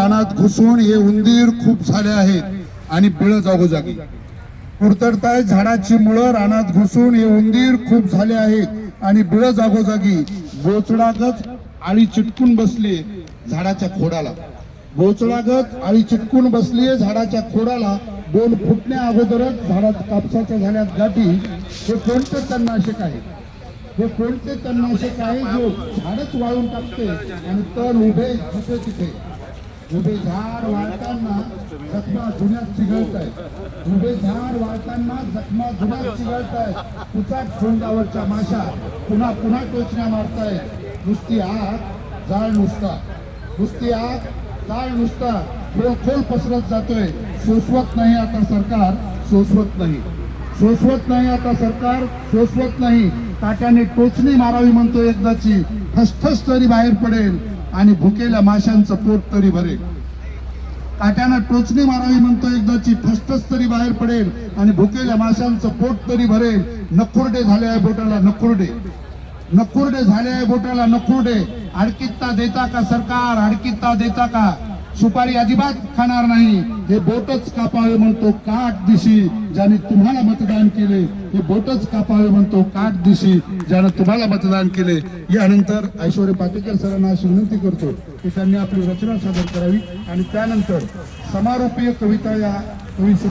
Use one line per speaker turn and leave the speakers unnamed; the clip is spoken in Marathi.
रानात घुसून हे उंदीर खूप झाले आहेत आणि बिळ जागोजागी कुरतडताय झाडाची मुळं रानात घुसून हे उंदीर खूप झाले आहेत आणि बिळ जागोजागी बोचडागत आळी चिटकून बसली झाडाच्या खोडाला बोचडागत आळी चिटकून बसली झाडाच्या खोडाला दोन फुटण्या अगोदरच झाडात कापसाच्या झाल्यात गाठी हे कोणते तणनाशक आहे हे कोणते तणनाशक आहे जो झाडच वाळून टाकते आणि तण उभे जिथे तिथे उभे झाड वाळताना जखमा जुन्यात चिघळतायत उभे झाड वाळताना जखमा जुन्यात चिघळतायत कुचाट खोंडावरच्या माशा पुन्हा पुन्हा टोचण्या मारतायत नुसती आग जाळ नुसता नुसती आग जाळ नुसता खोल पसरत जातोय सोसवत नाही आता सरकार सोसवत नाही सोसवत नाही आता सरकार सोसवत नाही काट्याने टोचणी मारावी म्हणतो एकदाची ठसठस तरी बाहेर पडेल आणि भुकेल्या माशांचं पोट तरी भरेल काट्यानं टोचणी मारावी म्हणतो एकदाची ठसठस तरी बाहेर पडेल आणि भुकेल्या माशांचं पोट तरी भरेल नकुरडे झाले आहे बोटाला नकुरडे नकुरडे झाले आहे बोटाला नकुरडे अडकित्ता देता का सरकार अडकित्ता देता का सुपारी अजिबात खाणार नाही हे बोटच कापावे म्हणतो काट दिशी ज्याने तुम्हाला मतदान केले हे बोटच कापावे म्हणतो काट दिशी ज्याने तुम्हाला मतदान केले यानंतर ऐश्वर्य पाटेकर सरांना अशी विनंती करतो की त्यांनी आपली रचना सादर करावी आणि त्यानंतर समारोपीय कविता या कवी